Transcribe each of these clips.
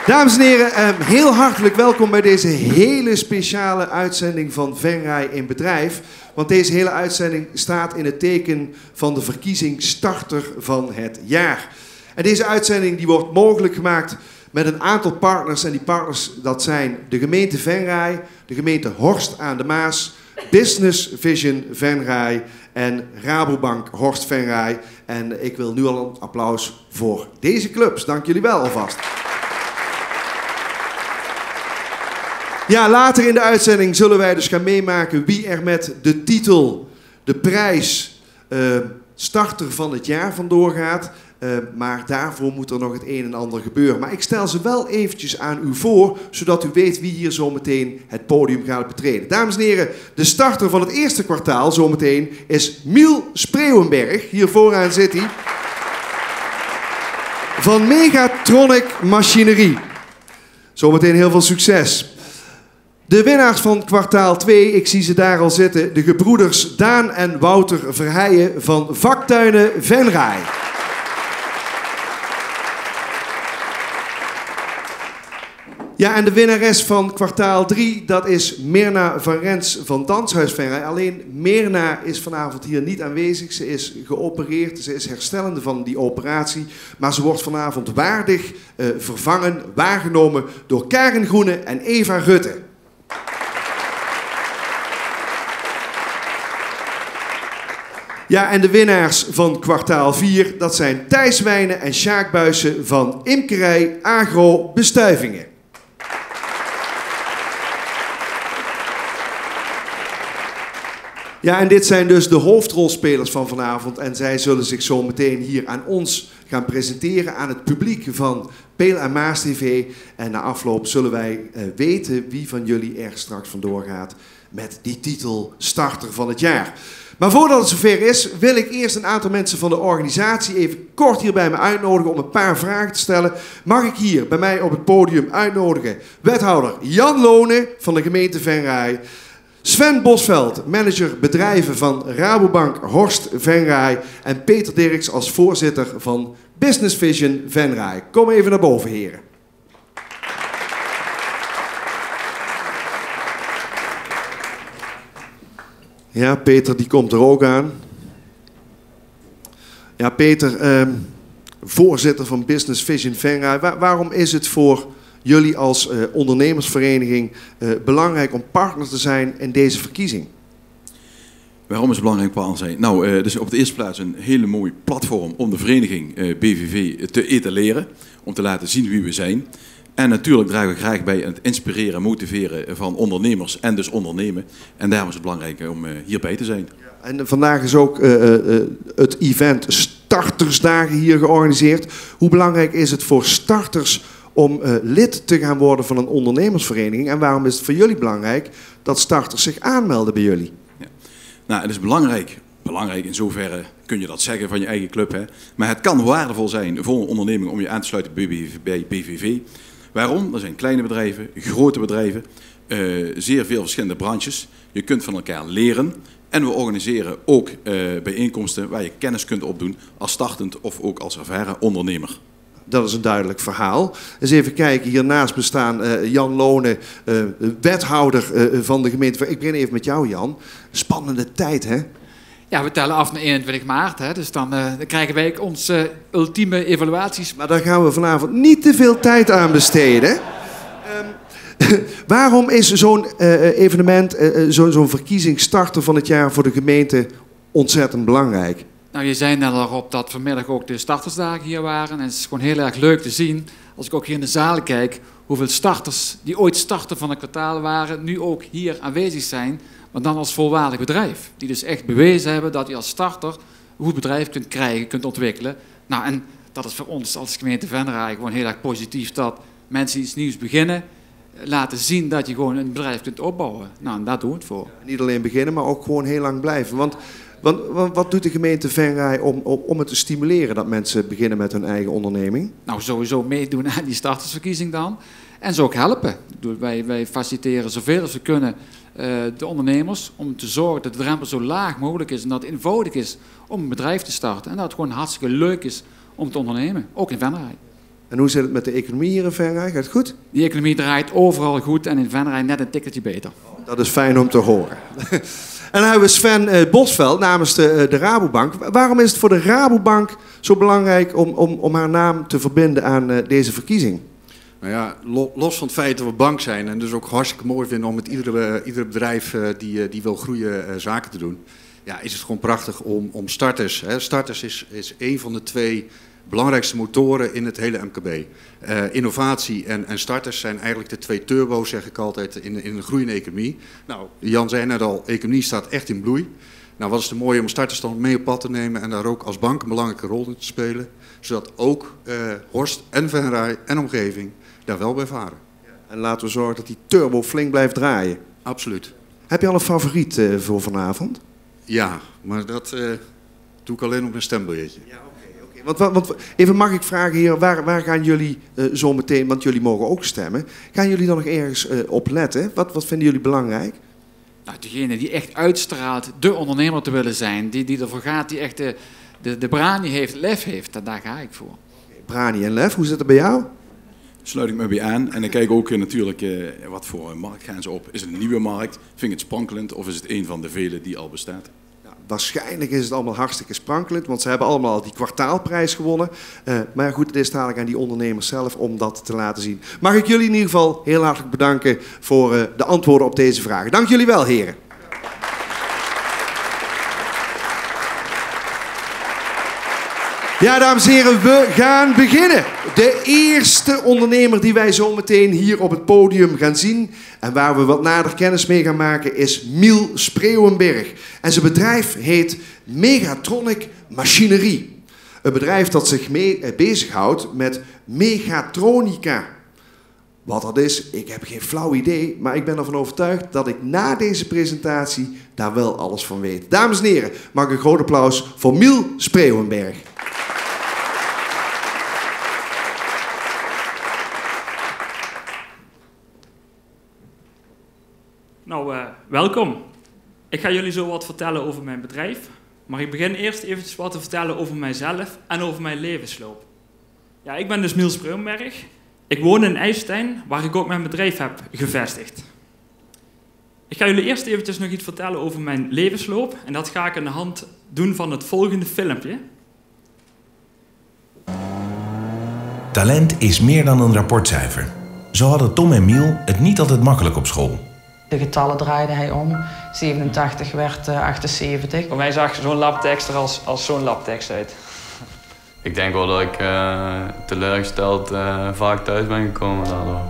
Dames en heren, heel hartelijk welkom bij deze hele speciale uitzending van Venray in Bedrijf. Want deze hele uitzending staat in het teken van de verkiezing starter van het jaar. En deze uitzending die wordt mogelijk gemaakt met een aantal partners. En die partners dat zijn de gemeente Venray, de gemeente Horst aan de Maas, Business Vision Venray en Rabobank Horst Venray. En ik wil nu al een applaus voor deze clubs. Dank jullie wel alvast. Ja, later in de uitzending zullen wij dus gaan meemaken wie er met de titel, de prijs, starter van het jaar vandoor gaat. Maar daarvoor moet er nog het een en ander gebeuren. Maar ik stel ze wel eventjes aan u voor, zodat u weet wie hier zometeen het podium gaat betreden. Dames en heren, de starter van het eerste kwartaal zometeen is Miel Spreeuwenberg. Hier vooraan zit hij. Van Megatronic Machinerie. Zometeen heel veel succes. De winnaars van kwartaal 2, ik zie ze daar al zitten, de gebroeders Daan en Wouter Verheijen van Vaktuinen Venray. Ja, en de winnares van kwartaal 3, dat is Mirna van Rens van Danshuis Venray. Alleen Mirna is vanavond hier niet aanwezig. Ze is geopereerd, ze is herstellende van die operatie. Maar ze wordt vanavond waardig vervangen, waargenomen door Karen Groene en Eva Rutte. Ja, en de winnaars van kwartaal 4, dat zijn Thijs Wijnen en Sjaak Buijsen van Imkerij Agro Bestuivingen. Ja, en dit zijn dus de hoofdrolspelers van vanavond. En zij zullen zich zo meteen hier aan ons gaan presenteren, aan het publiek van Peel en Maas TV. En na afloop zullen wij weten wie van jullie er straks vandoor gaat met die titel starter van het jaar. Maar voordat het zover is, wil ik eerst een aantal mensen van de organisatie even kort hier bij me uitnodigen om een paar vragen te stellen. Mag ik hier bij mij op het podium uitnodigen wethouder Jan Lonen van de gemeente Venray, Sven Bosveld, manager bedrijven van Rabobank Horst Venray en Peter Dirks als voorzitter van Business Vision Venray. Kom even naar boven, heren. Ja, Peter die komt er ook aan. Ja, Peter, voorzitter van Business Vision Venray. Waarom is het voor jullie als ondernemersvereniging belangrijk om partner te zijn in deze verkiezing? Waarom is het belangrijk partner zijn? Nou, dus op de eerste plaats een hele mooi platform om de vereniging BVV te etaleren. Om te laten zien wie we zijn. En natuurlijk dragen we graag bij het inspireren en motiveren van ondernemers en dus ondernemen. En daarom is het belangrijk om hierbij te zijn. En vandaag is ook het event Startersdagen hier georganiseerd. Hoe belangrijk is het voor starters om lid te gaan worden van een ondernemersvereniging? En waarom is het voor jullie belangrijk dat starters zich aanmelden bij jullie? Ja. Nou, het is belangrijk. Belangrijk in zoverre kun je dat zeggen van je eigen club. Hè? Maar het kan waardevol zijn voor een onderneming om je aan te sluiten bij BVV. Waarom? Er zijn kleine bedrijven, grote bedrijven, zeer veel verschillende branches. Je kunt van elkaar leren. En we organiseren ook bijeenkomsten waar je kennis kunt opdoen als startend of ook als ervaren ondernemer. Dat is een duidelijk verhaal. Eens even kijken, hiernaast me staan Jan Lonen, wethouder van de gemeente. Ik begin even met jou, Jan. Spannende tijd, hè? Ja, we tellen af naar 21 maart, hè? Dus dan krijgen wij onze ultieme evaluaties. Maar daar gaan we vanavond niet te veel tijd aan besteden. Waarom is zo'n evenement, zo'n verkiezing starter van het jaar voor de gemeente ontzettend belangrijk? Nou, je zei net al op dat vanmiddag ook de startersdagen hier waren. En het is gewoon heel erg leuk te zien, als ik ook hier in de zaal kijk, hoeveel starters die ooit starter van het kwartaal waren, nu ook hier aanwezig zijn. Maar dan als volwaardig bedrijf. Die dus echt bewezen hebben dat je als starter een goed bedrijf kunt krijgen, kunt ontwikkelen. Nou, en dat is voor ons als gemeente Venray gewoon heel erg positief. Dat mensen iets nieuws beginnen, laten zien dat je gewoon een bedrijf kunt opbouwen. Nou, en daar doen we het voor. Niet alleen beginnen, maar ook gewoon heel lang blijven. Want wat doet de gemeente Venray om het te stimuleren dat mensen beginnen met hun eigen onderneming? Nou, sowieso meedoen aan die startersverkiezing dan. En ze ook helpen. Wij faciliteren zoveel als we kunnen de ondernemers om te zorgen dat de drempel zo laag mogelijk is en dat het eenvoudig is om een bedrijf te starten. En dat het gewoon hartstikke leuk is om te ondernemen, ook in Venray. En hoe zit het met de economie hier in Venray? Gaat het goed? Die economie draait overal goed en in Venray net een tikkeltje beter. Dat is fijn om te horen. En dan hebben we Sven Bosveld namens de Rabobank. Waarom is het voor de Rabobank zo belangrijk om haar naam te verbinden aan deze verkiezing? Nou ja, los van het feit dat we bank zijn en dus ook hartstikke mooi vinden om met ieder bedrijf die wil groeien zaken te doen, ja, is het gewoon prachtig om starters. Hè. Starters is een van de 2 belangrijkste motoren in het hele MKB. Innovatie en starters zijn eigenlijk de 2 turbo's, zeg ik altijd, in een groeiende economie. Nou, Jan zei net al, economie staat echt in bloei. Nou, wat is het mooie om starters dan mee op pad te nemen en daar ook als bank een belangrijke rol in te spelen. Zodat ook Horst en Venray en omgeving daar wel bij varen. En laten we zorgen dat die turbo flink blijft draaien. Absoluut. Heb je al een favoriet voor vanavond? Ja, maar dat doe ik alleen op mijn stembiljetje. Ja, oké. Want even mag ik vragen hier, waar gaan jullie zo meteen, want jullie mogen ook stemmen, gaan jullie dan nog ergens op letten? Wat vinden jullie belangrijk? Nou, degene die echt uitstraalt de ondernemer te willen zijn, die ervoor gaat, die echt de brani heeft, lef heeft, daar ga ik voor. Brani en lef, hoe zit het bij jou? Sluit ik me bij aan. En dan kijk ik ook natuurlijk wat voor markt gaan ze op. Is het een nieuwe markt? Vind ik het sprankelend? Of is het een van de vele die al bestaat? Ja, waarschijnlijk is het allemaal hartstikke sprankelend, want ze hebben allemaal al die kwartaalprijs gewonnen. Maar goed, het is dadelijk aan die ondernemers zelf om dat te laten zien. Mag ik jullie in ieder geval heel hartelijk bedanken voor de antwoorden op deze vragen. Dank jullie wel, heren. Ja, dames en heren, we gaan beginnen. De eerste ondernemer die wij zo meteen hier op het podium gaan zien en waar we wat nader kennis mee gaan maken is Miel Spreeuwenberg. En zijn bedrijf heet Megatronic Machinerie. Een bedrijf dat zich bezighoudt met mechatronica. Wat dat is, ik heb geen flauw idee, maar ik ben ervan overtuigd dat ik na deze presentatie daar wel alles van weet. Dames en heren, mag ik een groot applaus voor Miel Spreeuwenberg. Nou, welkom. Ik ga jullie zo wat vertellen over mijn bedrijf. Maar ik begin eerst eventjes wat te vertellen over mijzelf en over mijn levensloop. Ja, ik ben dus Miel Spreeuwenberg. Ik woon in IJsselstein, waar ik ook mijn bedrijf heb gevestigd. Ik ga jullie eerst eventjes nog iets vertellen over mijn levensloop. En dat ga ik aan de hand doen van het volgende filmpje. Talent is meer dan een rapportcijfer. Zo hadden Tom en Miel het niet altijd makkelijk op school. De getallen draaide hij om. 87 werd 78. Voor mij zag zo'n labtekst er als zo'n labtekst uit. Ik denk wel dat ik teleurgesteld vaak thuis ben gekomen daardoor.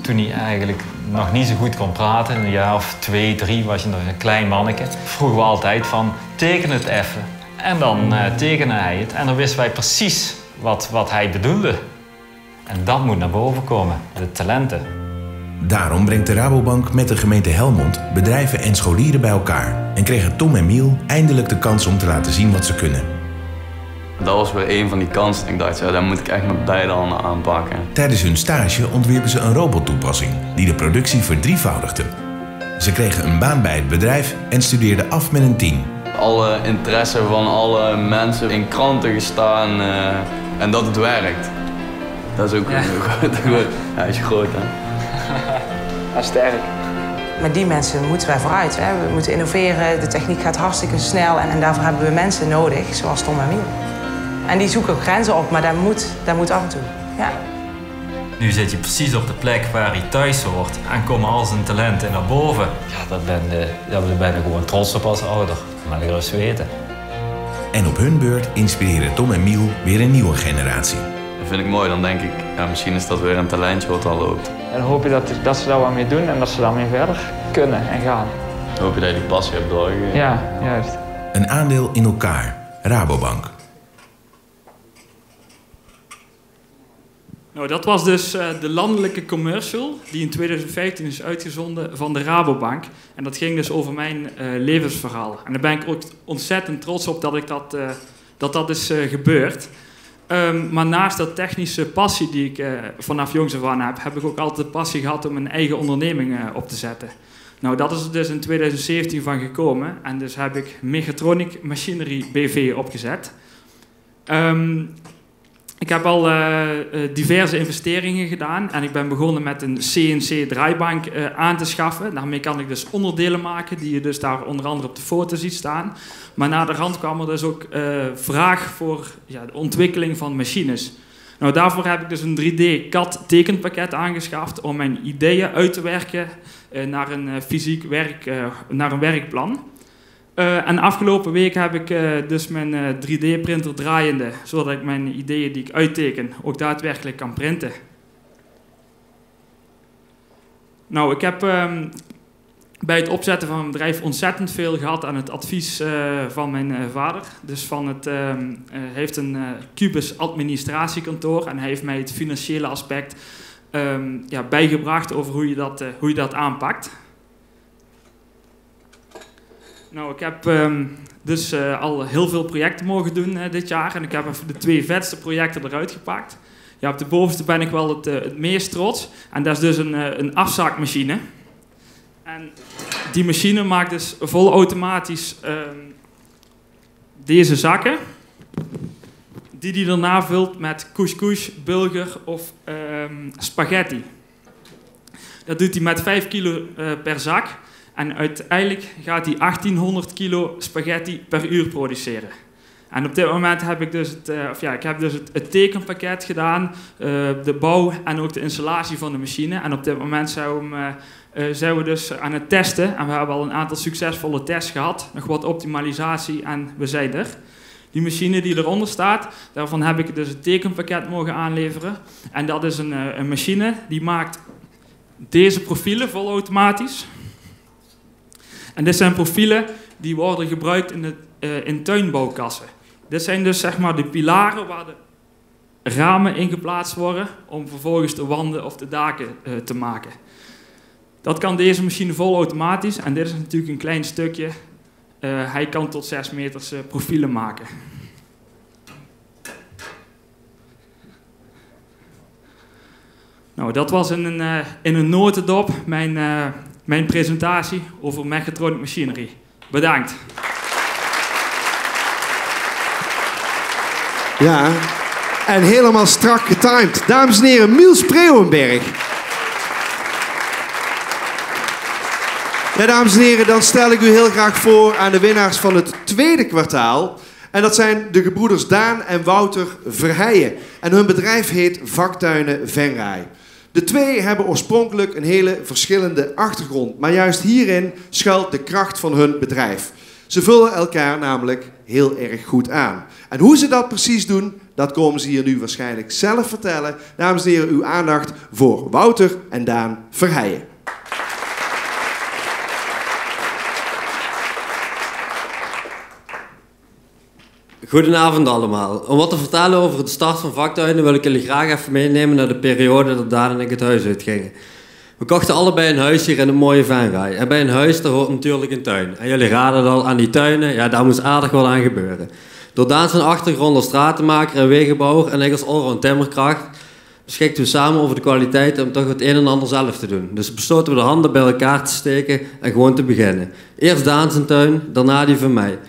Toen hij eigenlijk nog niet zo goed kon praten, een jaar of 2, 3 was hij nog een klein manneke, vroegen we altijd van teken het even. En dan tekende hij het en dan wisten wij precies wat hij bedoelde. En dat moet naar boven komen, de talenten. Daarom brengt de Rabobank met de gemeente Helmond bedrijven en scholieren bij elkaar. En kregen Tom en Miel eindelijk de kans om te laten zien wat ze kunnen. Dat was weer een van die kansen. Ik dacht, ja, daar moet ik echt met beide handen aanpakken. Tijdens hun stage ontwierpen ze een robottoepassing die de productie verdrievoudigde. Ze kregen een baan bij het bedrijf en studeerden af met een 10. Alle interesse van alle mensen in kranten gestaan en dat het werkt. Dat is ook goed. Hij is groot, hè? Ja, sterk. Met die mensen moeten wij vooruit. Hè. We moeten innoveren, de techniek gaat hartstikke snel en daarvoor hebben we mensen nodig, zoals Tom en Miel. En die zoeken ook grenzen op, maar dat moet af en toe. Ja. Nu zit je precies op de plek waar hij thuis hoort en komen al zijn talenten naar boven. Ja, daar ben ik gewoon trots op als ouder. Maar ik gerust weten. En op hun beurt inspireren Tom en Miel weer een nieuwe generatie. Dat vind ik mooi. Dan denk ik, ja, misschien is dat weer een talentje wat al loopt. En dan hoop je dat ze daar wat mee doen en dat ze daarmee verder kunnen en gaan. Dan hoop je dat je die passie hebt doorgegeven. Ja, juist. Een aandeel in elkaar. Rabobank. Nou, dat was dus de landelijke commercial die in 2015 is uitgezonden van de Rabobank. En dat ging dus over mijn levensverhaal. En daar ben ik ook ontzettend trots op dat is gebeurd. Maar naast dat technische passie die ik vanaf jongs af aan heb ik ook altijd de passie gehad om een eigen onderneming op te zetten. Nou, dat is er dus in 2017 van gekomen. En dus heb ik Megatronic Machinery BV opgezet. Ik heb al diverse investeringen gedaan en ik ben begonnen met een CNC-draaibank aan te schaffen. Daarmee kan ik dus onderdelen maken die je dus daar onder andere op de foto ziet staan. Maar naderhand kwam er dus ook vraag voor de ontwikkeling van machines. Nou, daarvoor heb ik dus een 3D-CAD tekenpakket aangeschaft om mijn ideeën uit te werken naar een fysiek naar een werkplan. En afgelopen week heb ik dus mijn 3D-printer draaiende, zodat ik mijn ideeën die ik uitteken ook daadwerkelijk kan printen. Nou, ik heb bij het opzetten van mijn bedrijf ontzettend veel gehad aan het advies van mijn vader. Dus hij heeft een Cubus administratiekantoor en hij heeft mij het financiële aspect bijgebracht over hoe je dat aanpakt. Nou, ik heb dus al heel veel projecten mogen doen dit jaar en ik heb even de 2 vetste projecten eruit gepakt. Ja, op de bovenste ben ik wel het meest trots en dat is dus een afzakmachine. En die machine maakt dus volautomatisch deze zakken, die hij daarna vult met couscous, bulgur of spaghetti. Dat doet hij met 5 kilo per zak. En uiteindelijk gaat hij 1800 kilo spaghetti per uur produceren. En op dit moment heb ik dus het tekenpakket gedaan, de bouw en ook de installatie van de machine. En op dit moment zijn we dus aan het testen. En we hebben al een aantal succesvolle tests gehad. Nog wat optimalisatie en we zijn er. Die machine die eronder staat, daarvan heb ik dus het tekenpakket mogen aanleveren. En dat is een machine die maakt deze profielen volautomatisch. En dit zijn profielen die worden gebruikt in tuinbouwkassen. Dit zijn dus zeg maar de pilaren waar de ramen in geplaatst worden om vervolgens de wanden of de daken te maken. Dat kan deze machine volautomatisch en dit is natuurlijk een klein stukje. Hij kan tot 6 meters profielen maken. Nou, dat was in een notendop mijn presentatie over mechatronic machinery. Bedankt. Ja, en helemaal strak getimed. Dames en heren, Miel Spreeuwenberg. Ja, dames en heren, dan stel ik u heel graag voor aan de winnaars van het tweede kwartaal. En dat zijn de gebroeders Daan en Wouter Verheijen. En hun bedrijf heet Vaktuinen Venray. De twee hebben oorspronkelijk een hele verschillende achtergrond. Maar juist hierin schuilt de kracht van hun bedrijf. Ze vullen elkaar namelijk heel erg goed aan. En hoe ze dat precies doen, dat komen ze hier nu waarschijnlijk zelf vertellen. Dames en heren, uw aandacht voor Wouter en Daan Verheijen. Goedenavond allemaal. Om wat te vertellen over de start van Vaktuinen wil ik jullie graag even meenemen naar de periode dat Daan en ik het huis uitgingen. We kochten allebei een huis hier in een mooie Venray. En bij een huis, daar hoort natuurlijk een tuin. En jullie raden al, aan die tuinen, ja, daar moest aardig wat aan gebeuren. Door Daan zijn achtergrond als stratenmaker en wegenbouwer en ik als allround timmerkracht beschikten we samen over de kwaliteit om toch het een en ander zelf te doen. Dus besloten we de handen bij elkaar te steken en gewoon te beginnen. Eerst Daan zijn tuin, daarna die van mij.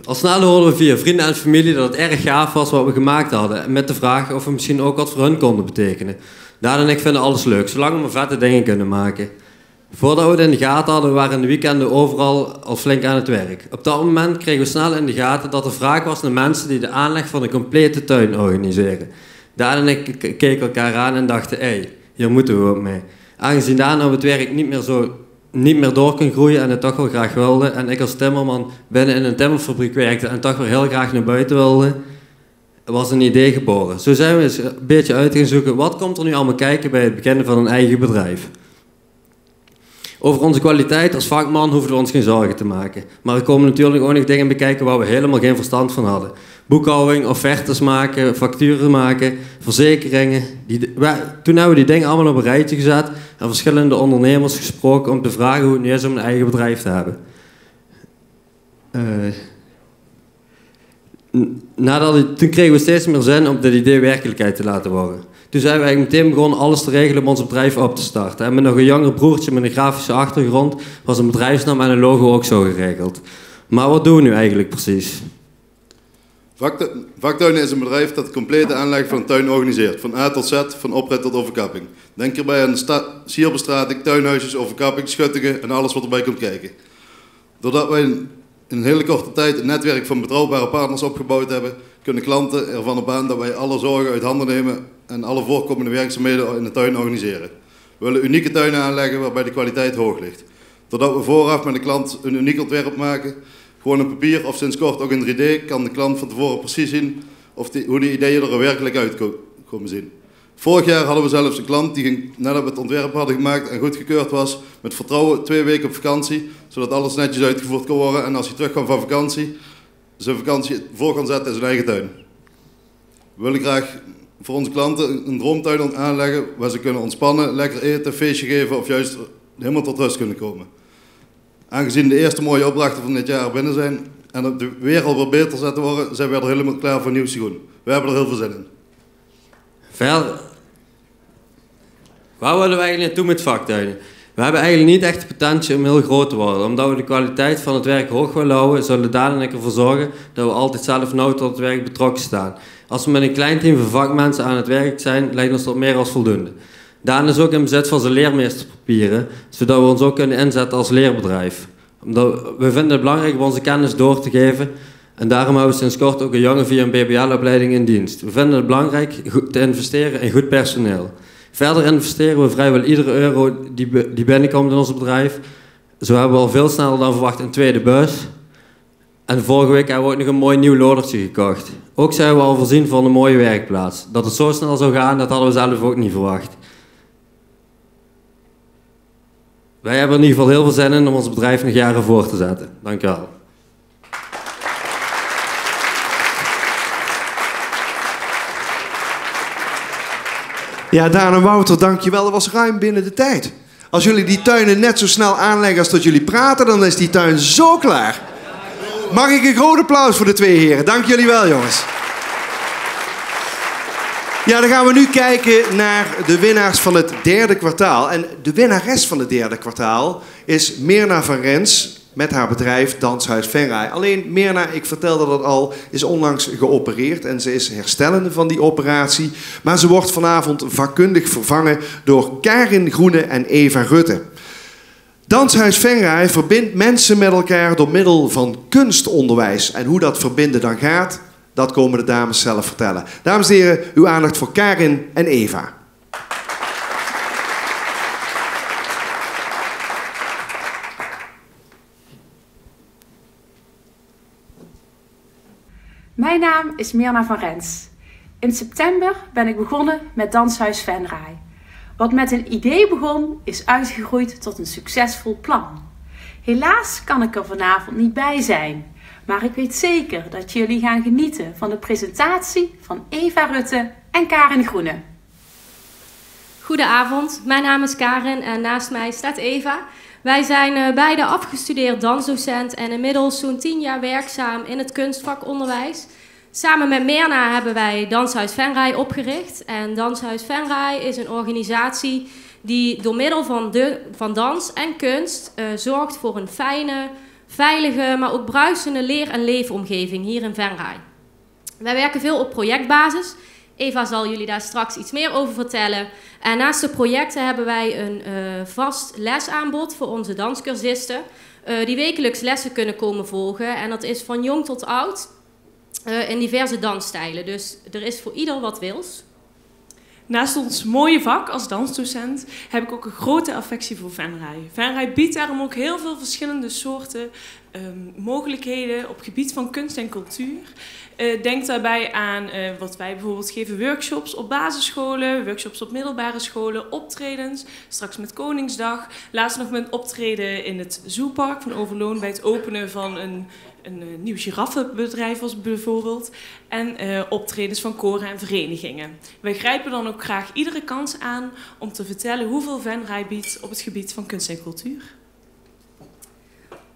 Al snel hoorden we via vrienden en familie dat het erg gaaf was wat we gemaakt hadden. Met de vraag of we misschien ook wat voor hun konden betekenen. Daan en ik vinden alles leuk, zolang we maar vette dingen kunnen maken. Voordat we het in de gaten hadden, waren in de weekenden overal al flink aan het werk. Op dat moment kregen we snel in de gaten dat er vraag was naar mensen die de aanleg van een complete tuin organiseren. Daan en ik keken elkaar aan en dachten, hier moeten we ook mee. Aangezien Daan nou het werk niet meer door kon groeien en het toch wel graag wilde, en ik als timmerman binnen in een timmerfabriek werkte en toch weer heel graag naar buiten wilde, was een idee geboren. Zo zijn we eens een beetje uit gaan zoeken, wat komt er nu allemaal kijken bij het beginnen van een eigen bedrijf. Over onze kwaliteit als vakman hoeven we ons geen zorgen te maken. Maar er komen natuurlijk ook nog dingen bekijken waar we helemaal geen verstand van hadden. Boekhouding, offertes maken, facturen maken, verzekeringen. Toen hebben we die dingen allemaal op een rijtje gezet en verschillende ondernemers gesproken om te vragen hoe het nu is om een eigen bedrijf te hebben. Toen kregen we steeds meer zin om dit idee werkelijkheid te laten worden. Toen zijn we eigenlijk meteen begonnen alles te regelen om ons bedrijf op te starten. En met nog een jonger broertje met een grafische achtergrond was een bedrijfsnaam en een logo ook zo geregeld. Maar wat doen we nu eigenlijk precies? Vaktuinen is een bedrijf dat de complete aanleg van een tuin organiseert. Van A tot Z, van oprit tot overkapping. Denk hierbij aan sierbestrating, tuinhuisjes, overkapping, schuttingen en alles wat erbij komt kijken. Doordat wij in een hele korte tijd een netwerk van betrouwbare partners opgebouwd hebben, kunnen klanten ervan op aan dat wij alle zorgen uit handen nemen en alle voorkomende werkzaamheden in de tuin organiseren. We willen unieke tuinen aanleggen waarbij de kwaliteit hoog ligt. Doordat we vooraf met de klant een uniek ontwerp maken, gewoon op papier of sinds kort ook in 3D, kan de klant van tevoren precies zien hoe de ideeën er werkelijk uitkomen zien. Vorig jaar hadden we zelfs een klant die ging, nadat we het ontwerp hadden gemaakt en goedgekeurd was, met vertrouwen 2 weken op vakantie, zodat alles netjes uitgevoerd kon worden en als hij terugkwam van vakantie, zijn vakantie voor kan zetten in zijn eigen tuin. We willen graag voor onze klanten een droomtuin aanleggen waar ze kunnen ontspannen, lekker eten, feestje geven of juist helemaal tot rust kunnen komen. Aangezien de eerste mooie opdrachten van dit jaar binnen zijn en het weer al wat beter zet te worden, zijn we er helemaal klaar voor nieuw seizoen. We hebben er heel veel zin in. Verder, waar willen we eigenlijk naartoe met vaktuinen? We hebben eigenlijk niet echt de potentie om heel groot te worden. Omdat we de kwaliteit van het werk hoog willen houden, zullen Daan en ik ervoor zorgen dat we altijd zelf nauw tot het werk betrokken staan. Als we met een klein team van vakmensen aan het werk zijn, lijkt ons dat meer als voldoende. Daan is ook in bezit van zijn leermeesterspapieren, zodat we ons ook kunnen inzetten als leerbedrijf. Omdat we vinden het belangrijk om onze kennis door te geven en daarom hebben we sinds kort ook een jongen via een BBL-opleiding in dienst. We vinden het belangrijk te investeren in goed personeel. Verder investeren we vrijwel iedere euro die binnenkomt in ons bedrijf. Zo hebben we al veel sneller dan verwacht een tweede bus. En vorige week hebben we ook nog een mooi nieuw loadertje gekocht. Ook zijn we al voorzien van een mooie werkplaats. Dat het zo snel zou gaan, dat hadden we zelf ook niet verwacht. Wij hebben er in ieder geval heel veel zin in om ons bedrijf nog jaren voor te zetten. Dank u wel. Ja, Daan en Wouter, dankjewel. Dat was ruim binnen de tijd. Als jullie die tuinen net zo snel aanleggen als dat jullie praten, dan is die tuin zo klaar. Mag ik een groot applaus voor de 2 heren. Dank jullie wel, jongens. Ja, dan gaan we nu kijken naar de winnaars van het 3e kwartaal. En de winnares van het 3e kwartaal is Mirna van Rens met haar bedrijf Danshuis Venray. Alleen Mirna, ik vertelde dat al, is onlangs geopereerd en ze is herstellende van die operatie. Maar ze wordt vanavond vakkundig vervangen door Karin Groene en Eva Rutte. Danshuis Venray verbindt mensen met elkaar door middel van kunstonderwijs. En hoe dat verbinden dan gaat, dat komen de dames zelf vertellen. Dames en heren, uw aandacht voor Karin en Eva. Mijn naam is Mirna van Rens. In september ben ik begonnen met Danshuis Venray. Wat met een idee begon, is uitgegroeid tot een succesvol plan. Helaas kan ik er vanavond niet bij zijn. Maar ik weet zeker dat jullie gaan genieten van de presentatie van Eva Rutte en Karin Groene. Goedenavond, mijn naam is Karin en naast mij staat Eva. Wij zijn beide afgestudeerd dansdocent en inmiddels zo'n 10 jaar werkzaam in het kunstvakonderwijs. Samen met Mirna hebben wij Danshuis Venray opgericht. En Danshuis Venray is een organisatie die door middel van dans en kunst zorgt voor een fijne, veilige, maar ook bruisende leer- en leefomgeving hier in Venray. Wij werken veel op projectbasis. Eva zal jullie daar straks iets meer over vertellen. En naast de projecten hebben wij een vast lesaanbod voor onze danscursisten. Die wekelijks lessen kunnen komen volgen. En dat is van jong tot oud in diverse dansstijlen. Dus er is voor ieder wat wils. Naast ons mooie vak als dansdocent heb ik ook een grote affectie voor Venray. Venray biedt daarom ook heel veel verschillende soorten mogelijkheden op gebied van kunst en cultuur. Denk daarbij aan wat wij bijvoorbeeld geven, workshops op basisscholen, workshops op middelbare scholen, optredens, straks met Koningsdag. Laatst nog met optreden in het Zoopark van Overloon bij het openen van een nieuw giraffenbedrijf was bijvoorbeeld. En optredens van koren en verenigingen. Wij grijpen dan ook graag iedere kans aan om te vertellen hoeveel Venray biedt op het gebied van kunst en cultuur.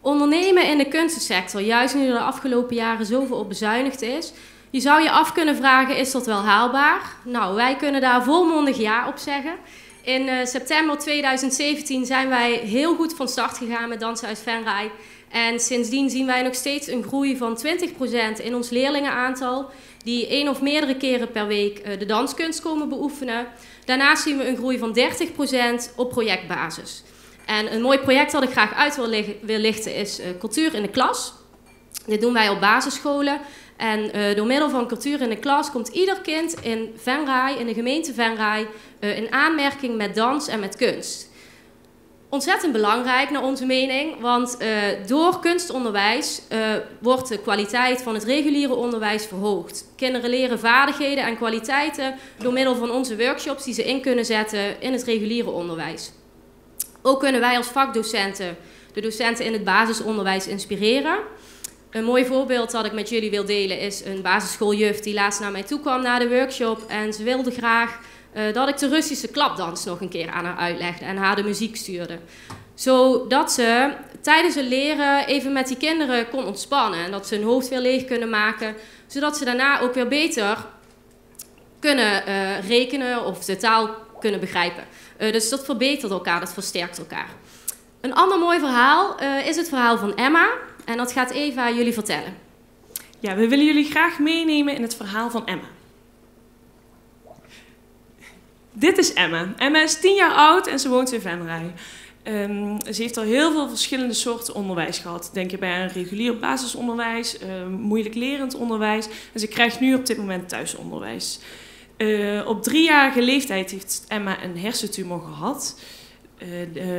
Ondernemen in de kunstensector, juist nu er de afgelopen jaren zoveel op bezuinigd is. Je zou je af kunnen vragen, is dat wel haalbaar? Nou, wij kunnen daar volmondig ja op zeggen. In september 2017 zijn wij heel goed van start gegaan met Danshuis Venray. En sindsdien zien wij nog steeds een groei van 20% in ons leerlingenaantal, die 1 of meerdere keren per week de danskunst komen beoefenen. Daarnaast zien we een groei van 30% op projectbasis. En een mooi project dat ik graag uit wil lichten is Cultuur in de Klas. Dit doen wij op basisscholen. En door middel van Cultuur in de Klas komt ieder kind in Venray, in de gemeente Venray, in aanmerking met dans en met kunst. Ontzettend belangrijk naar onze mening, want door kunstonderwijs wordt de kwaliteit van het reguliere onderwijs verhoogd. Kinderen leren vaardigheden en kwaliteiten door middel van onze workshops die ze in kunnen zetten in het reguliere onderwijs. Ook kunnen wij als vakdocenten de docenten in het basisonderwijs inspireren. Een mooi voorbeeld dat ik met jullie wil delen is een basisschooljuf die laatst naar mij toe kwam na de workshop en ze wilde graag dat ik de Russische klapdans nog een keer aan haar uitlegde en haar de muziek stuurde. Zodat ze tijdens het leren even met die kinderen kon ontspannen en dat ze hun hoofd weer leeg kunnen maken, zodat ze daarna ook weer beter kunnen rekenen of de taal kunnen begrijpen. Dus dat verbetert elkaar, dat versterkt elkaar. Een ander mooi verhaal is het verhaal van Emma en dat gaat Eva jullie vertellen. Ja, we willen jullie graag meenemen in het verhaal van Emma. Dit is Emma. Emma is 10 jaar oud en ze woont in Venray. Ze heeft al heel veel verschillende soorten onderwijs gehad. Denk je bij een regulier basisonderwijs, moeilijk lerend onderwijs. En ze krijgt nu op dit moment thuisonderwijs. Op 3-jarige leeftijd heeft Emma een hersentumor gehad.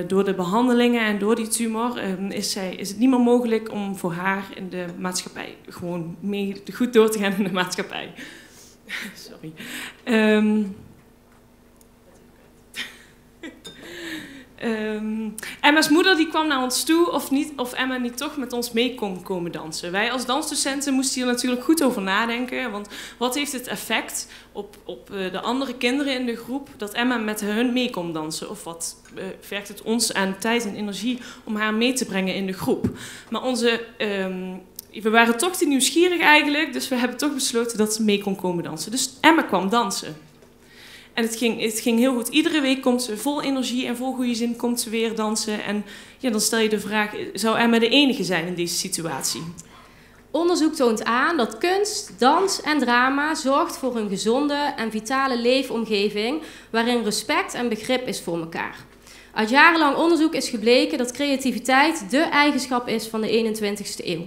Door de behandelingen en door die tumor is het niet meer mogelijk om voor haar in de maatschappij gewoon goed door te gaan in de maatschappij. Sorry. Emma's moeder die kwam naar ons toe of Emma niet toch met ons mee kon komen dansen. Wij als dansdocenten moesten hier natuurlijk goed over nadenken. Want wat heeft het effect op de andere kinderen in de groep dat Emma met hun mee kon dansen? Of wat vergt het ons aan tijd en energie om haar mee te brengen in de groep? Maar we waren toch te nieuwsgierig eigenlijk, dus we hebben toch besloten dat ze mee kon komen dansen. Dus Emma kwam dansen. En het ging heel goed. Iedere week komt ze vol energie en vol goede zin komt ze weer dansen. En ja, dan stel je de vraag, zou Emma de enige zijn in deze situatie? Onderzoek toont aan dat kunst, dans en drama zorgt voor een gezonde en vitale leefomgeving waarin respect en begrip is voor elkaar. Uit jarenlang onderzoek is gebleken dat creativiteit de eigenschap is van de 21ste eeuw.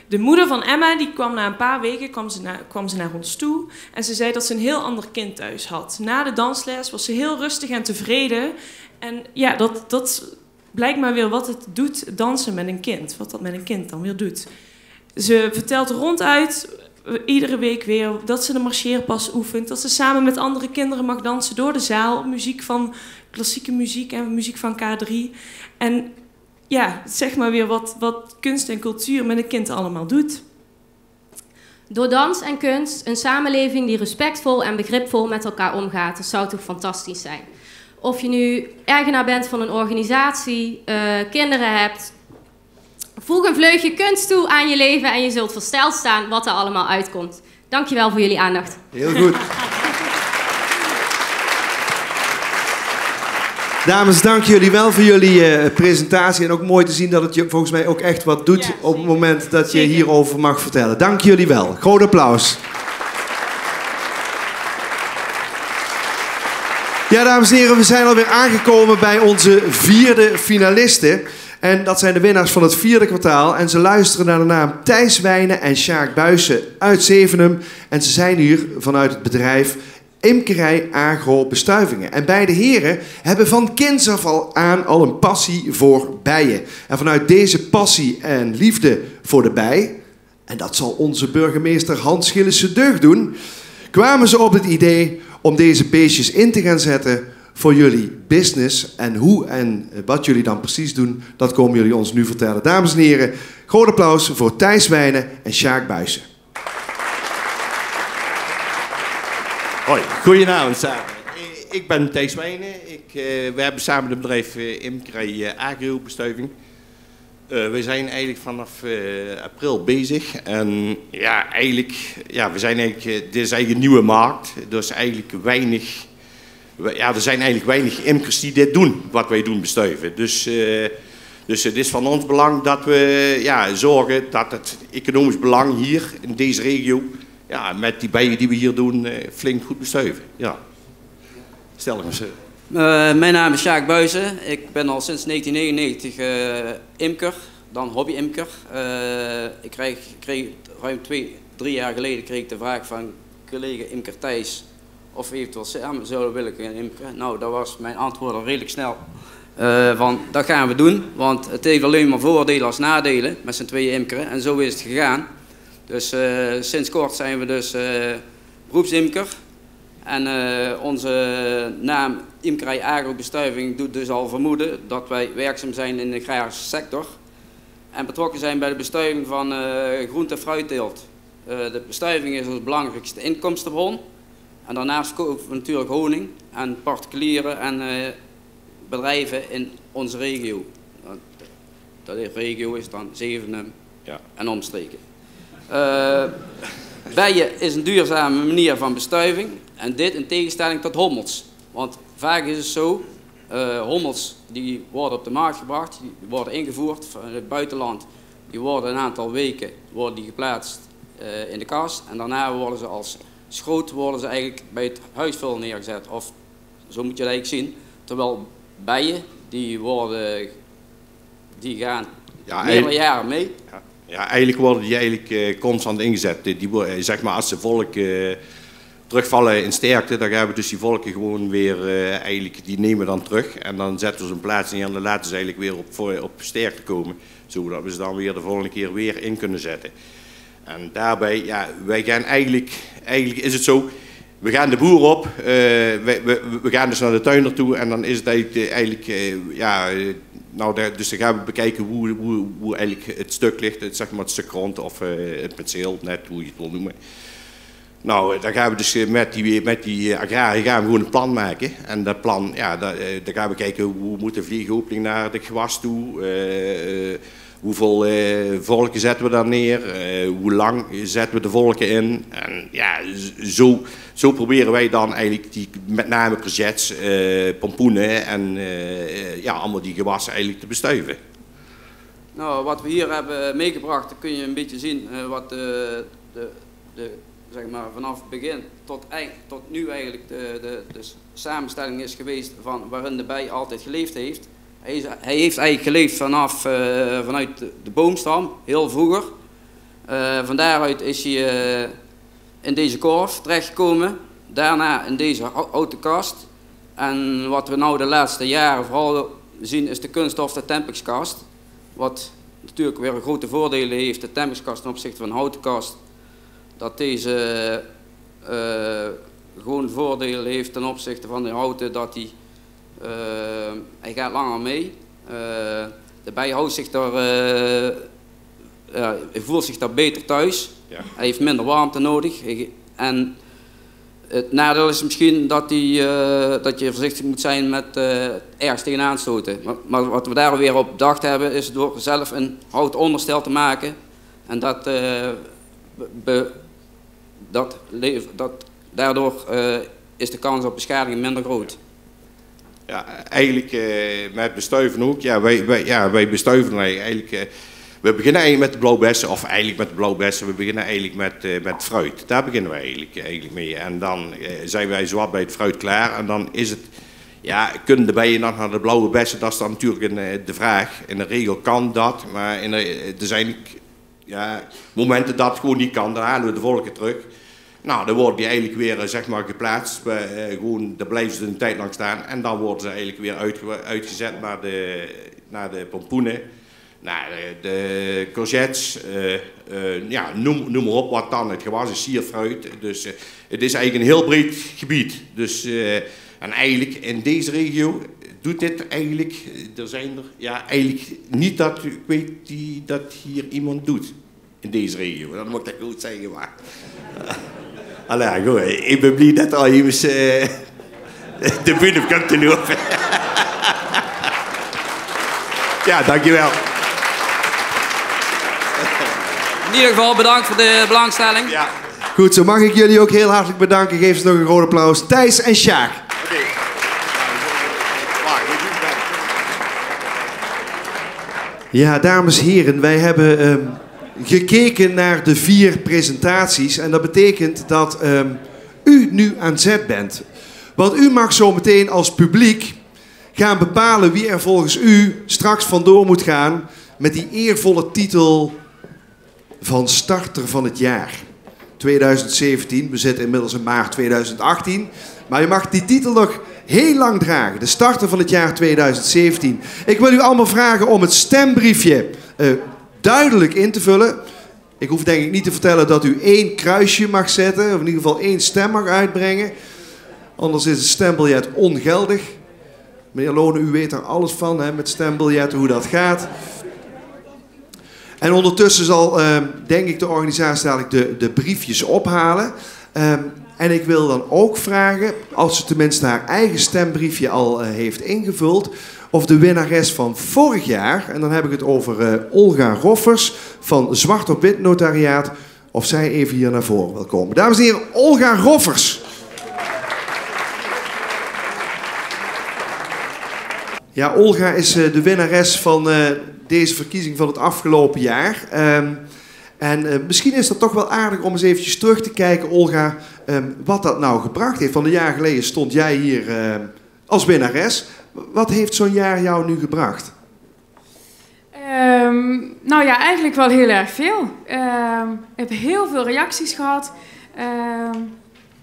De moeder van Emma die kwam na een paar weken kwam ze naar ons toe en ze zei dat ze een heel ander kind thuis had. Na de dansles was ze heel rustig en tevreden. En ja, dat blijkt maar weer wat het doet, dansen met een kind. Wat dat met een kind dan weer doet. Ze vertelt ronduit iedere week weer dat ze de marcheerpas oefent. Dat ze samen met andere kinderen mag dansen door de zaal. Muziek van klassieke muziek en muziek van K3. En ja, zeg maar weer wat kunst en cultuur met een kind allemaal doet. Door dans en kunst een samenleving die respectvol en begripvol met elkaar omgaat. Dat zou toch fantastisch zijn. Of je nu eigenaar bent van een organisatie, kinderen hebt. Voeg een vleugje kunst toe aan je leven en je zult versteld staan wat er allemaal uitkomt. Dankjewel voor jullie aandacht. Heel goed. Dames, dank jullie wel voor jullie presentatie. En ook mooi te zien dat het je volgens mij ook echt wat doet op het moment dat je hierover mag vertellen. Dank jullie wel. Groot applaus. Ja, dames en heren, we zijn alweer aangekomen bij onze 4e finalisten. En dat zijn de winnaars van het 4e kwartaal. En ze luisteren naar de naam Thijs Wijnen en Sjaak Buijsen uit Zevenum. En ze zijn hier vanuit het bedrijf Imkerij Agro Bestuivingen. En beide heren hebben van kinds af aan al een passie voor bijen. En vanuit deze passie en liefde voor de bij, en dat zal onze burgemeester Hans Gillissen deugd doen, kwamen ze op het idee om deze beestjes in te gaan zetten voor jullie business. En hoe en wat jullie dan precies doen, dat komen jullie ons nu vertellen. Dames en heren, groot applaus voor Thijs Wijnen en Sjaak Buijsen. Hoi, goedenavond samen. Ik ben Thijs Wijnen. We hebben samen het bedrijf Imkerij Agro Bestuiving. We zijn eigenlijk vanaf april bezig. En ja, dit is eigenlijk een nieuwe markt. Dus eigenlijk er zijn eigenlijk weinig imkers die dit doen, wat wij doen bestuiven. Dus het is van ons belang dat we zorgen dat het economisch belang hier in deze regio, met die bijen die we hier doen, flink goed bestuiven. Ja. Stel eens. Mijn naam is Sjaak Buijzen. Ik ben al sinds 1999 imker, dan hobby-imker. Ik kreeg ruim 2-3 jaar geleden kreeg ik de vraag van collega imker Thijs of we eventueel samen zouden willen gaan imkeren. Nou, dat was mijn antwoord al redelijk snel. Van dat gaan we doen, want het heeft alleen maar voordelen als nadelen met z'n tweeën imkeren en zo is het gegaan. Dus sinds kort zijn we dus beroepsimker. En onze naam Imkerij Agrobestuiving doet dus al vermoeden dat wij werkzaam zijn in de agrarische sector. En betrokken zijn bij de bestuiving van groente- en fruitteelt. De bestuiving is ons belangrijkste inkomstenbron. En daarnaast kopen we natuurlijk honing aan particulieren en bedrijven in onze regio. De regio is dan Zevenum en omstreken. Bijen is een duurzame manier van bestuiving en dit in tegenstelling tot hommels. Want vaak is het zo, hommels die worden op de markt gebracht, die worden ingevoerd van het buitenland. Die worden een aantal weken geplaatst in de kast en daarna worden ze als schroot eigenlijk bij het huisvul neergezet. Of zo moet je dat eigenlijk zien. Terwijl bijen die gaan meerdere jaren mee. Ja, eigenlijk worden die constant ingezet. Die worden, zeg maar, als ze volk terugvallen in sterkte, dan gaan we dus die volken gewoon weer, die nemen dan terug. En dan zetten we ze een plaats neer en dan laten ze eigenlijk weer op sterkte komen. Zodat we ze dan weer de volgende keer weer in kunnen zetten. En daarbij, wij gaan eigenlijk is het zo, we gaan de boer op, we gaan dus naar de tuinder toe en dan is het dus dan gaan we bekijken hoe eigenlijk het stuk ligt, zeg maar het stuk grond of het perceel, net hoe je het wil noemen. Nou, dan gaan we dus met die agrarie gaan we gewoon een plan maken. En dat plan, dan gaan we kijken hoe moet de vliegopening naar het gewas toe, hoeveel volken zetten we daar neer, hoe lang zetten we de volken in. En zo proberen wij dan eigenlijk met name courgettes, pompoenen en allemaal die gewassen eigenlijk te bestuiven. Nou, wat we hier hebben meegebracht, dan kun je een beetje zien wat zeg maar, vanaf het begin tot nu eigenlijk de samenstelling is geweest van waarin de bij altijd geleefd heeft. Hij heeft eigenlijk geleefd vanuit de boomstam, heel vroeger. Van daaruit is hij in deze korf terechtgekomen. Daarna in deze houten kast. En wat we nou de laatste jaren vooral zien is de kunststof, de Tempexkast. Wat natuurlijk weer een grote voordelen heeft, de Tempexkast ten opzichte van een houten kast. Dat deze gewoon voordelen heeft ten opzichte van de houten, dat hij gaat langer mee. De bij houdt zich hij voelt zich daar beter thuis. Ja. Hij heeft minder warmte nodig. En het nadeel is misschien dat je voorzichtig moet zijn met ergens tegenaan stoten. Maar wat we daar weer op bedacht hebben is door zelf een houten onderstel te maken. En daardoor is de kans op beschadiging minder groot. Ja, eigenlijk met bestuiven ook. Ja, wij bestuiven eigenlijk. We beginnen eigenlijk met de blauwbessen, of eigenlijk met de blauwbessen. We beginnen eigenlijk met fruit. Daar beginnen we eigenlijk mee. En dan zijn wij zowat bij het fruit klaar. En dan is het, kunnen de bijen nog naar de blauwe bessen? Dat is dan natuurlijk de vraag. In de regel kan dat, maar er zijn momenten dat het gewoon niet kan. Dan halen we de volken terug. Nou, dan worden die eigenlijk weer zeg maar geplaatst. Daar blijven ze een tijd lang staan. En dan worden ze eigenlijk weer uitgezet naar de pompoenen. Nou, de courgettes, noem maar op wat dan. Het gewas is sierfruit. Dus het is eigenlijk een heel breed gebied. Dus, en eigenlijk in deze regio doet dit eigenlijk, er zijn eigenlijk niet dat ik weet dat hier iemand doet. In deze regio, dat moet ik goed zeggen, maar... Allee, goed, ik ben blij dat al iemand de bühne komt te lopen. Ja, dankjewel. In ieder geval bedankt voor de belangstelling. Ja. Goed, zo mag ik jullie ook heel hartelijk bedanken. Geef ze nog een groot applaus. Thijs en Sjaak. Okay. Ja, dames en heren, wij hebben gekeken naar de 4 presentaties. En dat betekent dat u nu aan zet bent. Want u mag zo meteen als publiek gaan bepalen wie er volgens u straks vandoor moet gaan met die eervolle titel van starter van het jaar. 2017, we zitten inmiddels in maart 2018. Maar u mag die titel nog heel lang dragen. De starter van het jaar 2017. Ik wil u allemaal vragen om het stembriefje duidelijk in te vullen. Ik hoef denk ik niet te vertellen dat u 1 kruisje mag zetten. Of in ieder geval 1 stem mag uitbrengen. Anders is het stembiljet ongeldig. Meneer Lone, u weet er alles van, hè, met stembiljetten, hoe dat gaat. En ondertussen zal, denk ik, de organisatie dadelijk de briefjes ophalen. En ik wil dan ook vragen, als ze tenminste haar eigen stembriefje al heeft ingevuld, of de winnares van vorig jaar, en dan heb ik het over Olga Roffers van Zwart op Wit Notariaat, of zij even hier naar voren wil komen. Dames en heren, Olga Roffers. Ja, Olga is de winnares van deze verkiezing van het afgelopen jaar. En misschien is dat toch wel aardig om eens eventjes terug te kijken, Olga, wat dat nou gebracht heeft. Van een jaar geleden stond jij hier als winnares. Wat heeft zo'n jaar jou nu gebracht? Nou ja, eigenlijk wel heel erg veel. Ik heb heel veel reacties gehad.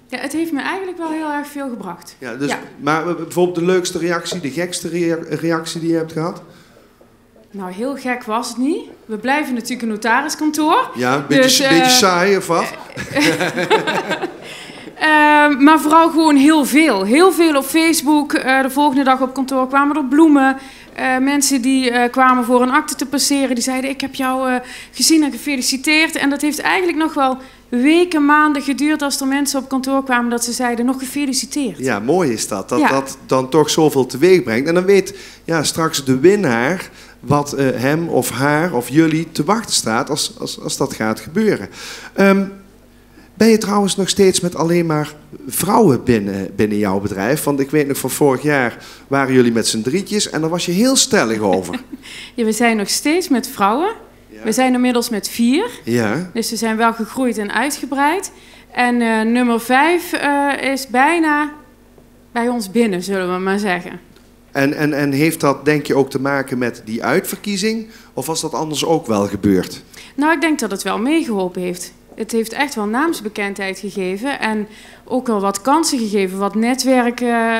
Ja, het heeft me eigenlijk wel heel erg veel gebracht. Ja, dus, ja. Maar bijvoorbeeld de leukste reactie, de gekste reactie die je hebt gehad? Nou, heel gek was het niet. We blijven natuurlijk een notariskantoor. Ja, een beetje saai of wat? Maar vooral gewoon heel veel. Heel veel op Facebook. De volgende dag op kantoor kwamen er bloemen. Mensen die kwamen voor een akte te passeren. Die zeiden, ik heb jou gezien en gefeliciteerd. En dat heeft eigenlijk nog wel weken, maanden geduurd als er mensen op kantoor kwamen dat ze zeiden, nog gefeliciteerd. Ja, mooi is dat. Dat dan toch zoveel teweeg brengt. En dan weet straks de winnaar wat hem of haar of jullie te wachten staat als dat gaat gebeuren. Ben je trouwens nog steeds met alleen maar vrouwen binnen jouw bedrijf? Want ik weet nog van vorig jaar waren jullie met z'n drietjes en daar was je heel stellig over. Ja, we zijn nog steeds met vrouwen. Ja. We zijn inmiddels met 4. Ja. Dus we zijn wel gegroeid en uitgebreid. En nummer 5 is bijna bij ons binnen, zullen we maar zeggen. En heeft dat, denk je, ook te maken met die uitverkiezing? Of was dat anders ook wel gebeurd? Nou, ik denk dat het wel meegeholpen heeft. Het heeft echt wel naamsbekendheid gegeven en ook wel wat kansen gegeven, wat netwerk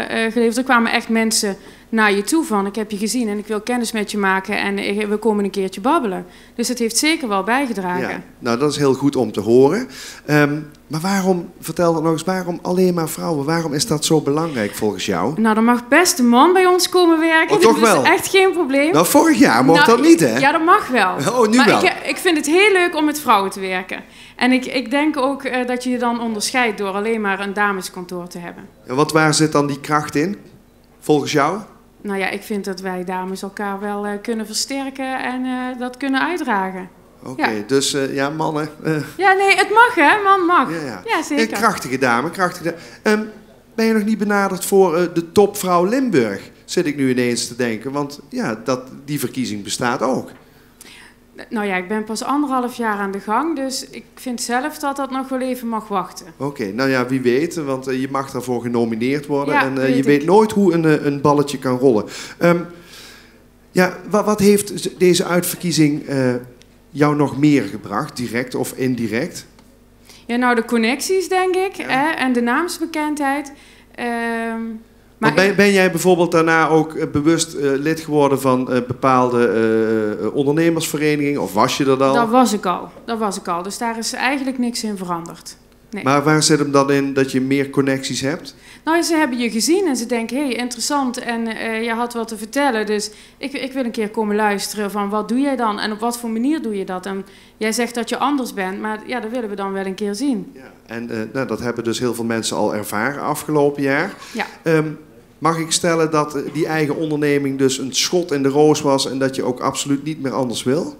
geleverd. Er kwamen echt mensen naar je toe van, ik heb je gezien en ik wil kennis met je maken en we komen een keertje babbelen. Dus het heeft zeker wel bijgedragen. Ja, nou, dat is heel goed om te horen. Maar waarom, vertel dan nog eens, waarom alleen maar vrouwen? Waarom is dat zo belangrijk volgens jou? Nou, er mag best een man bij ons komen werken. Oh, toch wel? Dat is echt geen probleem. Nou, vorig jaar mocht dat niet, hè? Ja, dat mag wel. Oh, nu maar wel. Ik vind het heel leuk om met vrouwen te werken. En ik denk ook dat je je dan onderscheidt door alleen maar een dameskantoor te hebben. En waar zit dan die kracht in, volgens jou? Nou ja, ik vind dat wij dames elkaar wel kunnen versterken en dat kunnen uitdragen. Oké, ja. Dus mannen. Ja, nee, het mag hè, man mag. Ja, zeker. Een krachtige dame, ben je nog niet benaderd voor de topvrouw Limburg? Zit ik nu ineens te denken, want ja, die verkiezing bestaat ook. Nou ja, ik ben pas 1,5 jaar aan de gang, dus ik vind zelf dat dat nog wel even mag wachten. Oké, nou ja, wie weet, want je mag daarvoor genomineerd worden en je weet nooit hoe een balletje kan rollen. Wat heeft deze uitverkiezing jou nog meer gebracht, direct of indirect? Ja, nou de connecties denk ik en de naamsbekendheid. Maar ben jij bijvoorbeeld daarna ook bewust lid geworden van bepaalde ondernemersverenigingen? Of was je er dan? Dat was ik al. Dus daar is eigenlijk niks in veranderd. Nee. Maar waar zit hem dan in dat je meer connecties hebt? Nou, ze hebben je gezien en ze denken, hé, interessant en je had wat te vertellen. Dus ik wil een keer komen luisteren van wat doe jij dan en op wat voor manier doe je dat? En jij zegt dat je anders bent, maar ja, dat willen we dan wel een keer zien. Ja. En dat hebben dus heel veel mensen al ervaren afgelopen jaar. Ja. Mag ik stellen dat die eigen onderneming dus een schot in de roos was en dat je ook absoluut niet meer anders wil?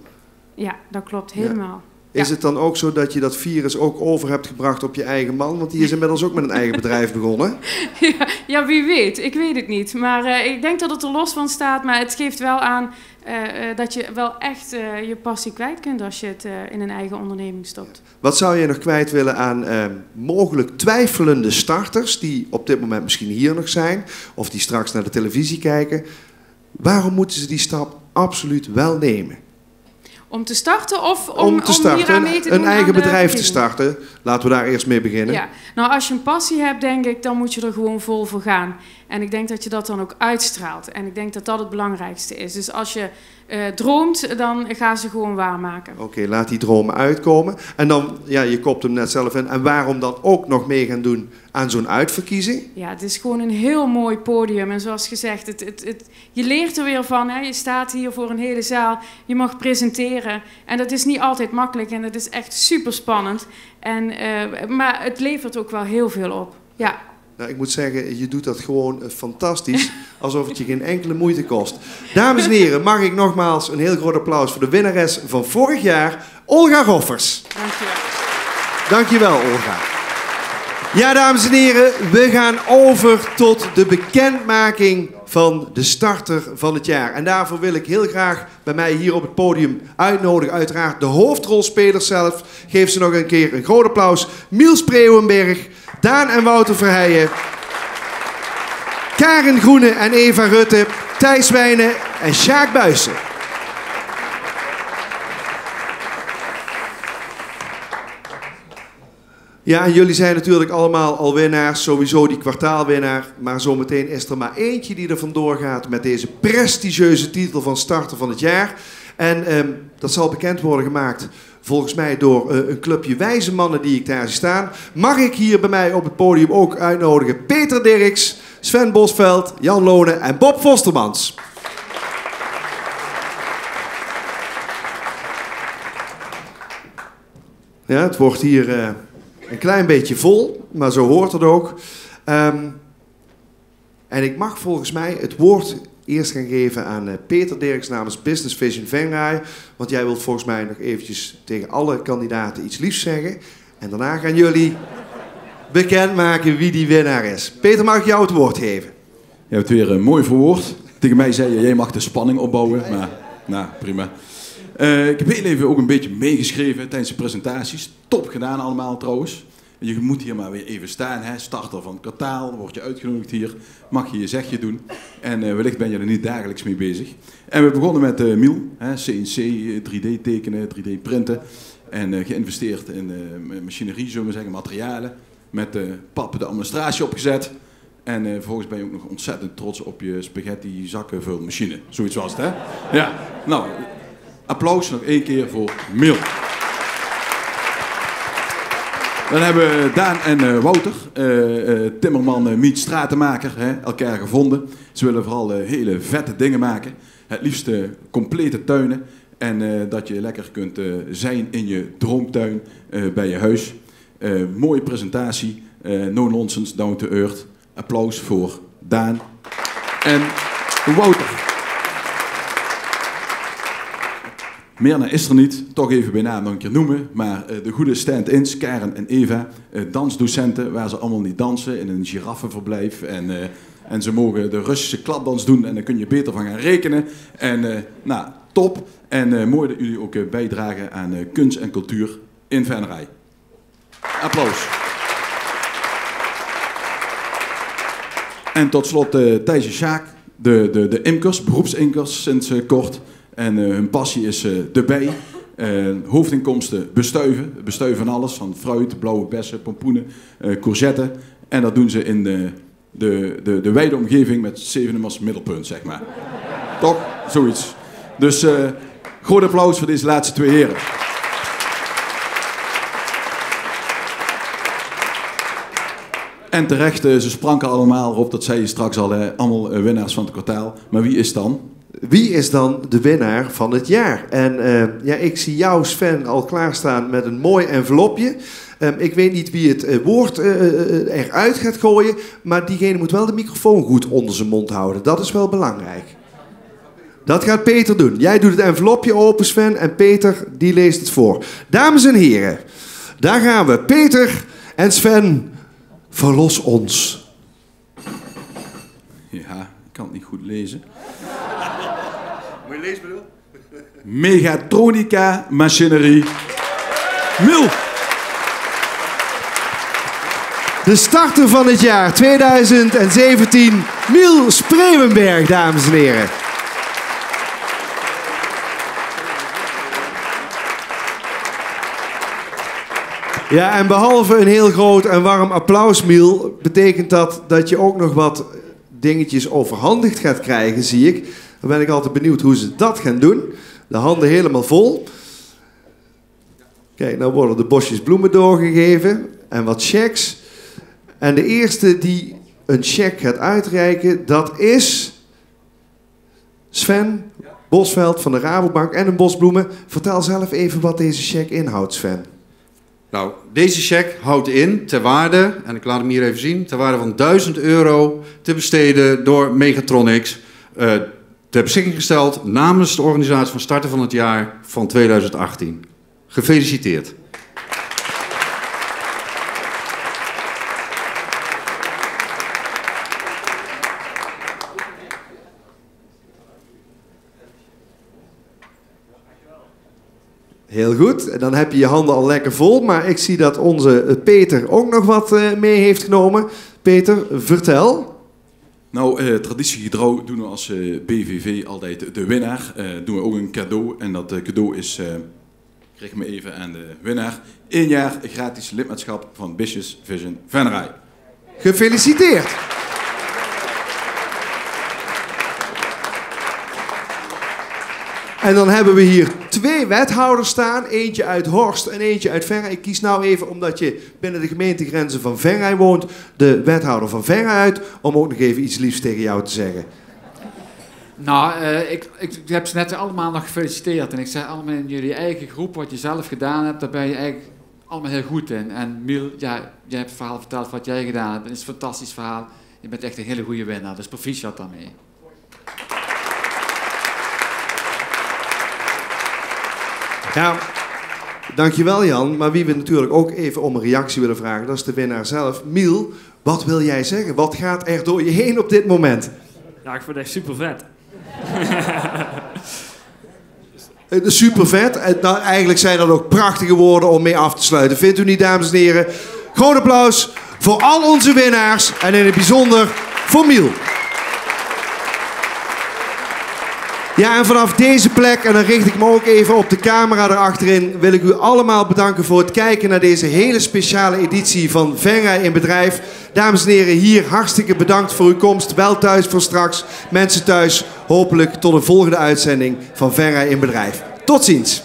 Ja, dat klopt helemaal. Ja. Is het dan ook zo dat je dat virus ook over hebt gebracht op je eigen man? Want die is inmiddels ook met een eigen bedrijf begonnen. Ja, wie weet. Ik weet het niet. Maar ik denk dat het er los van staat. Maar het geeft wel aan dat je wel echt je passie kwijt kunt als je het in een eigen onderneming stopt. Wat zou je nog kwijt willen aan mogelijk twijfelende starters die op dit moment misschien hier nog zijn of die straks naar de televisie kijken? Waarom moeten ze die stap absoluut wel nemen? Om te starten of om te starten, hieraan mee te doen een eigen aan de bedrijf te verkiezingen? starten. Laten we daar eerst mee beginnen. Ja, nou als je een passie hebt, denk ik, dan moet je er gewoon vol voor gaan. En ik denk dat je dat dan ook uitstraalt. En ik denk dat dat het belangrijkste is. Dus als je droomt, dan ga ze gewoon waarmaken. Oké, laat die dromen uitkomen. En dan, ja, je kopt hem net zelf in. En waarom dan ook nog mee gaan doen aan zo'n uitverkiezing? Ja, het is gewoon een heel mooi podium. En zoals gezegd, je leert er weer van. Hè? Je staat hier voor een hele zaal. Je mag presenteren. En dat is niet altijd makkelijk. En dat is echt super spannend. Maar het levert ook wel heel veel op. Ja. Nou, ik moet zeggen, je doet dat gewoon fantastisch. Alsof het je geen enkele moeite kost. Dames en heren, mag ik nogmaals een heel groot applaus voor de winnares van vorig jaar, Olga Roffers. Dankjewel. Dankjewel, Olga. Ja, dames en heren, we gaan over tot de bekendmaking van de starter van het jaar. En daarvoor wil ik heel graag bij mij hier op het podium uitnodigen. Uiteraard de hoofdrolspelers zelf. Geef ze nog een keer een groot applaus. Miel Spreeuwenberg, Daan en Wouter Verheijen, Karen Groene en Eva Rutte, Thijs Wijnen en Sjaak Buijsen. Ja, en jullie zijn natuurlijk allemaal al winnaars, sowieso die kwartaalwinnaar. Maar zometeen is er maar eentje die er vandoor gaat met deze prestigieuze titel van starter van het jaar. En dat zal bekend worden gemaakt volgens mij door een clubje wijze mannen die ik daar zie staan. Mag ik hier bij mij op het podium ook uitnodigen Peter Dirks, Sven Bosveld, Jan Lonen en Bob Vostermans. Ja, het wordt hier een klein beetje vol, maar zo hoort het ook. En ik mag volgens mij het woord eerst gaan geven aan Peter Dirks namens Business Vision Venray. Want jij wilt volgens mij nog eventjes tegen alle kandidaten iets liefs zeggen. En daarna gaan jullie bekendmaken wie die winnaar is. Peter, mag ik jou het woord geven? Je hebt het weer mooi verwoord. Tegen mij zei je, jij mag de spanning opbouwen. Maar, nou, prima. Ik heb heel even ook een beetje meegeschreven tijdens de presentaties. Top gedaan allemaal trouwens. Je moet hier maar weer even staan, hè? Starter van het kwartaal, word je uitgenodigd hier, mag je je zegje doen. En wellicht ben je er niet dagelijks mee bezig. En we begonnen met Miel, hè? CNC, 3D tekenen, 3D printen. En geïnvesteerd in machinerie, zullen we zeggen, materialen. Met pap de administratie opgezet. En vervolgens ben je ook nog ontzettend trots op je spaghetti zakkenvulmachine. Zoiets was het, hè? Ja, nou, applaus nog één keer voor Miel. Dan hebben we Daan en Wouter, timmerman meet stratenmaker, hè, elkaar gevonden. Ze willen vooral hele vette dingen maken. Het liefst complete tuinen. En dat je lekker kunt zijn in je droomtuin bij je huis. Mooie presentatie, no nonsense, down to earth. Applaus voor Daan en Wouter. Mirna is er niet, toch even bij naam nog een keer noemen, maar de goede stand-ins, Karen en Eva, dansdocenten waar ze allemaal niet dansen in een giraffenverblijf en ze mogen de Russische klapdans doen en daar kun je beter van gaan rekenen. En nou, top en mooi dat jullie ook bijdragen aan kunst en cultuur in Venray. Applaus. En tot slot Thijs en Sjaak, de imkers, beroepsinkers sinds kort. En hun passie is de bij. Hoofdinkomsten bestuiven van alles. Van fruit, blauwe bessen, pompoenen, courgetten. En dat doen ze in de wijde omgeving met Zevenum als middelpunt, zeg maar. Toch? Zoiets. Dus groot applaus voor deze laatste twee heren. En terecht, ze spranken allemaal op, dat zei je straks al, allemaal winnaars van het kwartaal. Maar wie is dan? Wie is dan de winnaar van het jaar? En ja, ik zie jou, Sven, al klaarstaan met een mooi envelopje. Ik weet niet wie het woord eruit gaat gooien, maar diegene moet wel de microfoon goed onder zijn mond houden. Dat is wel belangrijk. Dat gaat Peter doen. Jij doet het envelopje open, Sven, en Peter die leest het voor. Dames en heren, daar gaan we. Peter en Sven, verlos ons. Ja, ik kan het niet goed lezen. Moet je lezen, bedoel? Megatronica Machinerie. Miel. De starter van het jaar 2017, Miel Spreeuwenberg, dames en heren. Ja, en behalve een heel groot en warm applaus, Miel, betekent dat je ook nog wat dingetjes overhandigd gaat krijgen, zie ik. Dan ben ik altijd benieuwd hoe ze dat gaan doen. De handen helemaal vol. Kijk, nou worden de bosjes bloemen doorgegeven en wat checks. En de eerste die een check gaat uitreiken, dat is Sven Bosveld van de Rabobank en een bos bloemen. Vertel zelf even wat deze check inhoudt, Sven. Nou, deze cheque houdt in ter waarde, en ik laat hem hier even zien, ter waarde van €1000 te besteden door Megatronics. Ter beschikking gesteld namens de organisatie van starten van het jaar van 2018. Gefeliciteerd. Heel goed, en dan heb je je handen al lekker vol, maar ik zie dat onze Peter ook nog wat mee heeft genomen. Peter, vertel. Nou, traditiegetrouw doen we als BVV altijd de winnaar. Doen we ook een cadeau en dat cadeau is, krijg me even aan de winnaar, 1 jaar gratis lidmaatschap van Business Vision Venray. Gefeliciteerd. En dan hebben we hier 2 wethouders staan. Eentje uit Horst en eentje uit Venray. Ik kies nou even, omdat je binnen de gemeentegrenzen van Venray woont, de wethouder van Venray uit, om ook nog even iets liefs tegen jou te zeggen. Nou, ik heb ze net allemaal nog gefeliciteerd. En ik zeg allemaal in jullie eigen groep, wat je zelf gedaan hebt, daar ben je eigenlijk allemaal heel goed in. En Miel, ja, jij hebt het verhaal verteld wat jij gedaan hebt. Het is een fantastisch verhaal. Je bent echt een hele goede winnaar, dus proficiat daarmee. Ja, dankjewel Jan. Maar wie we natuurlijk ook even om een reactie willen vragen, dat is de winnaar zelf. Miel, wat wil jij zeggen? Wat gaat er door je heen op dit moment? Ja, ik vind het echt super vet. Super vet. Nou, eigenlijk zijn dat ook prachtige woorden om mee af te sluiten. Vindt u niet, dames en heren? Groot applaus voor al onze winnaars en in het bijzonder voor Miel. Ja, en vanaf deze plek, en dan richt ik me ook even op de camera erachterin, wil ik u allemaal bedanken voor het kijken naar deze hele speciale editie van Venray in Bedrijf. Dames en heren, hier hartstikke bedankt voor uw komst. Wel thuis voor straks. Mensen thuis, hopelijk tot een volgende uitzending van Venray in Bedrijf. Tot ziens.